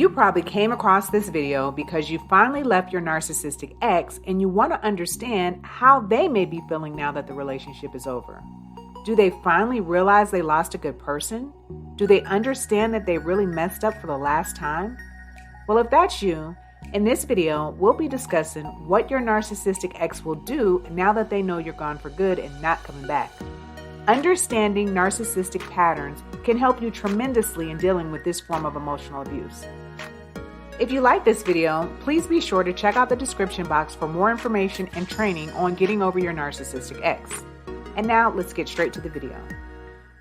You probably came across this video because you finally left your narcissistic ex and you want to understand how they may be feeling now that the relationship is over. Do they finally realize they lost a good person? Do they understand that they really messed up for the last time? Well, if that's you, in this video, we'll be discussing what your narcissistic ex will do now that they know you're gone for good and not coming back. Understanding narcissistic patterns can help you tremendously in dealing with this form of emotional abuse. If you like this video, please be sure to check out the description box for more information and training on getting over your narcissistic ex. And now let's get straight to the video.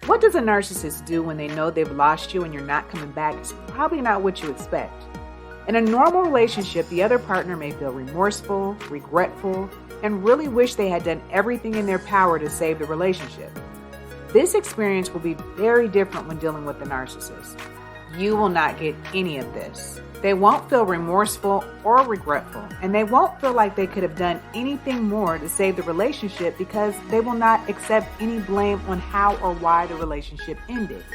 What does a narcissist do when they know they've lost you and you're not coming back is probably not what you expect. In a normal relationship, the other partner may feel remorseful, regretful, and really wish they had done everything in their power to save the relationship. This experience will be very different when dealing with the narcissist. You will not get any of this. They won't feel remorseful or regretful, and they won't feel like they could have done anything more to save the relationship because they will not accept any blame on how or why the relationship ended.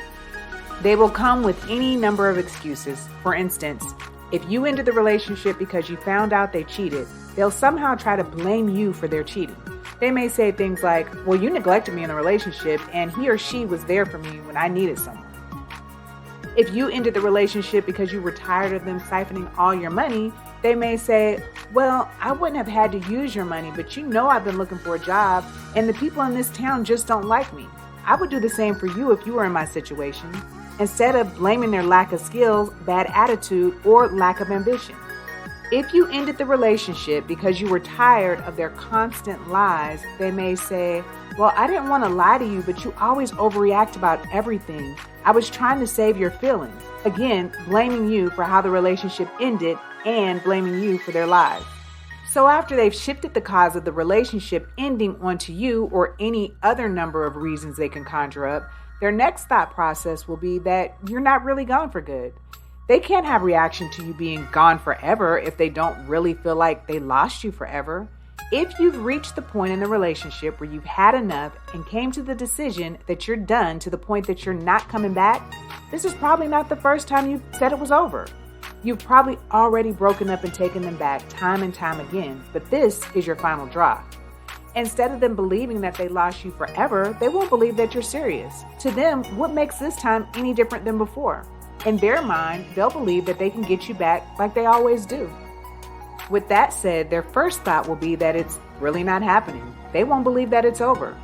They will come with any number of excuses. For instance, if you ended the relationship because you found out they cheated, they'll somehow try to blame you for their cheating. They may say things like, well, you neglected me in the relationship and he or she was there for me when I needed someone. If you ended the relationship because you were tired of them siphoning all your money, they may say, well, I wouldn't have had to use your money, but you know I've been looking for a job and the people in this town just don't like me. I would do the same for you if you were in my situation, instead of blaming their lack of skills, bad attitude, or lack of ambition. If you ended the relationship because you were tired of their constant lies, they may say, well, I didn't want to lie to you, but you always overreact about everything. I was trying to save your feelings. Again, blaming you for how the relationship ended and blaming you for their lies. So after they've shifted the cause of the relationship ending onto you or any other number of reasons they can conjure up, their next thought process will be that you're not really gone for good. They can't have reaction to you being gone forever if they don't really feel like they lost you forever. If you've reached the point in the relationship where you've had enough and came to the decision that you're done to the point that you're not coming back, this is probably not the first time you've said it was over. You've probably already broken up and taken them back time and time again, but this is your final draw. Instead of them believing that they lost you forever, they won't believe that you're serious. To them, what makes this time any different than before? In their mind, they'll believe that they can get you back like they always do. With that said, their first thought will be that it's really not happening. They won't believe that it's over.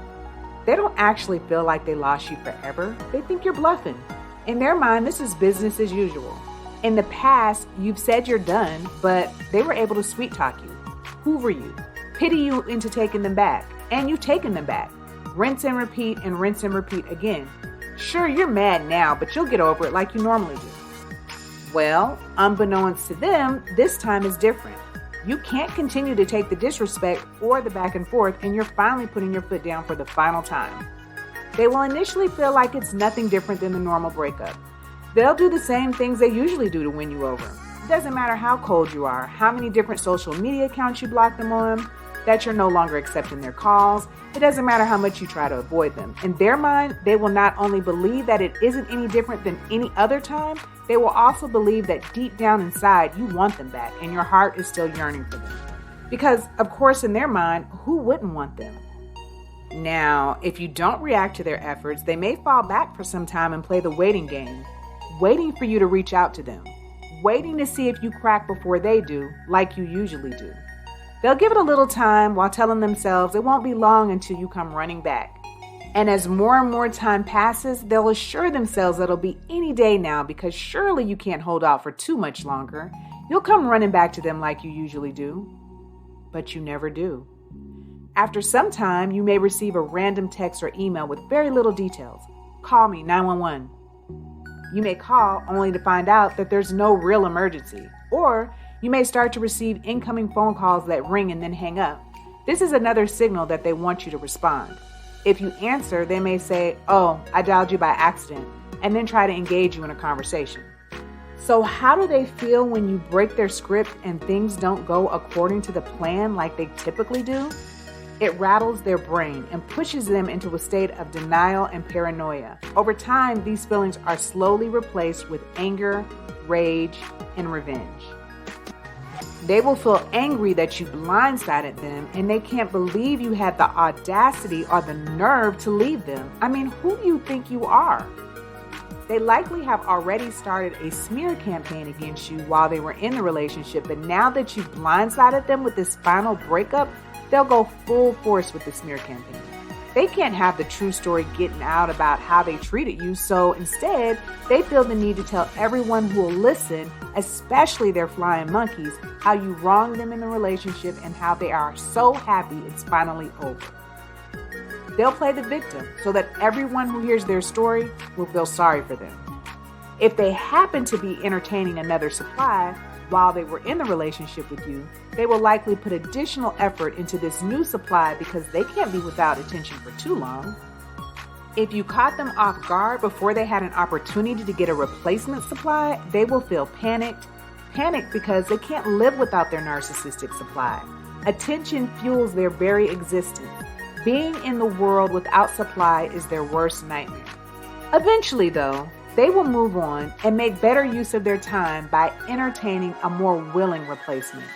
They don't actually feel like they lost you forever. They think you're bluffing. In their mind, this is business as usual. In the past, you've said you're done, but they were able to sweet talk you, hoover you, pity you into taking them back, and you've taken them back. Rinse and repeat again. Sure, you're mad now, but you'll get over it like you normally do. Well, unbeknownst to them, this time is different. You can't continue to take the disrespect or the back and forth, and you're finally putting your foot down for the final time. They will initially feel like it's nothing different than the normal breakup. They'll do the same things they usually do to win you over. It doesn't matter how cold you are, how many different social media accounts you block them on, that you're no longer accepting their calls. It doesn't matter how much you try to avoid them. In their mind, they will not only believe that it isn't any different than any other time, they will also believe that deep down inside, you want them back and your heart is still yearning for them. Because, of course, in their mind, who wouldn't want them? Now, if you don't react to their efforts, they may fall back for some time and play the waiting game, waiting for you to reach out to them, waiting to see if you crack before they do, like you usually do. They'll give it a little time while telling themselves it won't be long until you come running back. And as more and more time passes, they'll assure themselves that it'll be any day now because surely you can't hold out for too much longer. You'll come running back to them like you usually do. But you never do. After some time, you may receive a random text or email with very little details. Call me, 911. You may call only to find out that there's no real emergency. Or you may start to receive incoming phone calls that ring and then hang up. This is another signal that they want you to respond. If you answer, they may say, oh, I dialed you by accident, and then try to engage you in a conversation. So how do they feel when you break their script and things don't go according to the plan like they typically do? It rattles their brain and pushes them into a state of denial and paranoia. Over time, these feelings are slowly replaced with anger, rage, and revenge. They will feel angry that you blindsided them, and they can't believe you had the audacity or the nerve to leave them. I mean, who do you think you are? They likely have already started a smear campaign against you while they were in the relationship, but now that you've blindsided them with this final breakup, they'll go full force with the smear campaign. They can't have the true story getting out about how they treated you, so instead, they feel the need to tell everyone who will listen, especially their flying monkeys, how you wronged them in the relationship and how they are so happy it's finally over. They'll play the victim so that everyone who hears their story will feel sorry for them. If they happen to be entertaining another supply while they were in the relationship with you, they will likely put additional effort into this new supply because they can't be without attention for too long. If you caught them off guard before they had an opportunity to get a replacement supply, they will feel panicked because they can't live without their narcissistic supply. Attention fuels their very existence. Being in the world without supply is their worst nightmare. Eventually, though, they will move on and make better use of their time by entertaining a more willing replacement,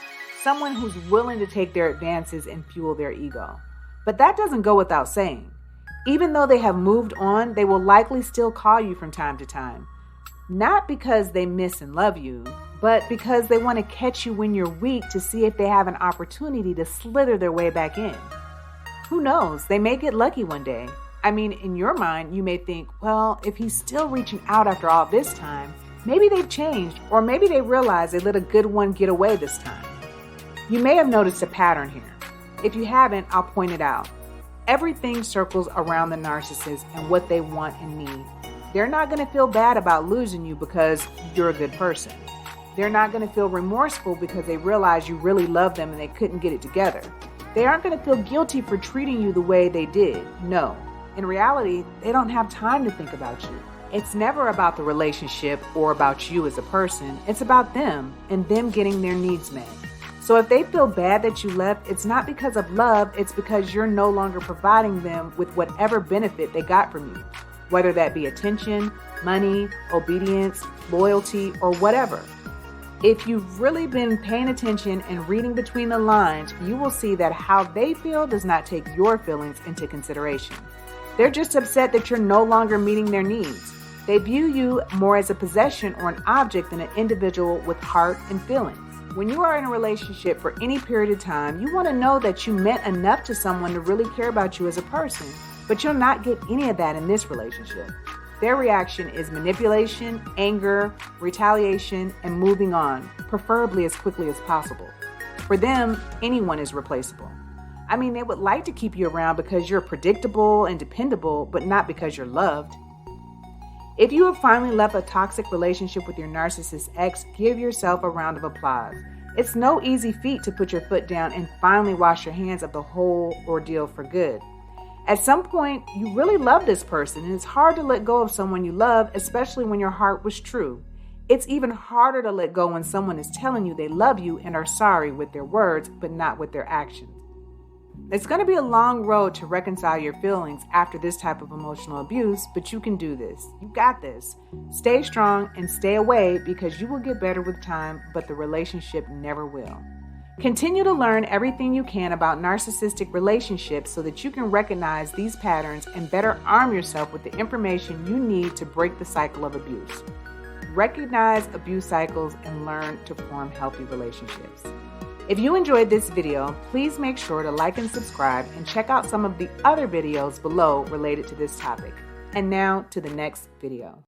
someone who's willing to take their advances and fuel their ego. But that doesn't go without saying. Even though they have moved on, they will likely still call you from time to time. Not because they miss and love you, but because they want to catch you when you're weak to see if they have an opportunity to slither their way back in. Who knows? They may get lucky one day. I mean, in your mind, you may think, well, if he's still reaching out after all this time, maybe they've changed, or maybe they realize they let a good one get away this time. You may have noticed a pattern here. If you haven't, I'll point it out. Everything circles around the narcissist and what they want and need. They're not going to feel bad about losing you because you're a good person. They're not going to feel remorseful because they realize you really love them and they couldn't get it together. They aren't going to feel guilty for treating you the way they did. No. In reality, they don't have time to think about you. It's never about the relationship or about you as a person. It's about them and them getting their needs met. So if they feel bad that you left, it's not because of love, it's because you're no longer providing them with whatever benefit they got from you, whether that be attention, money, obedience, loyalty, or whatever. If you've really been paying attention and reading between the lines, you will see that how they feel does not take your feelings into consideration. They're just upset that you're no longer meeting their needs. They view you more as a possession or an object than an individual with heart and feelings. When you are in a relationship for any period of time, you want to know that you meant enough to someone to really care about you as a person, but you'll not get any of that in this relationship. Their reaction is manipulation, anger, retaliation, and moving on, preferably as quickly as possible. For them, anyone is replaceable. I mean, they would like to keep you around because you're predictable and dependable, but not because you're loved. If you have finally left a toxic relationship with your narcissist ex, give yourself a round of applause. It's no easy feat to put your foot down and finally wash your hands of the whole ordeal for good. At some point, you really love this person, and it's hard to let go of someone you love, especially when your heart was true. It's even harder to let go when someone is telling you they love you and are sorry with their words, but not with their actions. It's going to be a long road to reconcile your feelings after this type of emotional abuse, but you can do this. You got this. Stay strong and stay away because you will get better with time, but the relationship never will. Continue to learn everything you can about narcissistic relationships so that you can recognize these patterns and better arm yourself with the information you need to break the cycle of abuse. Recognize abuse cycles and learn to form healthy relationships. If you enjoyed this video, please make sure to like and subscribe and check out some of the other videos below related to this topic. And now to the next video.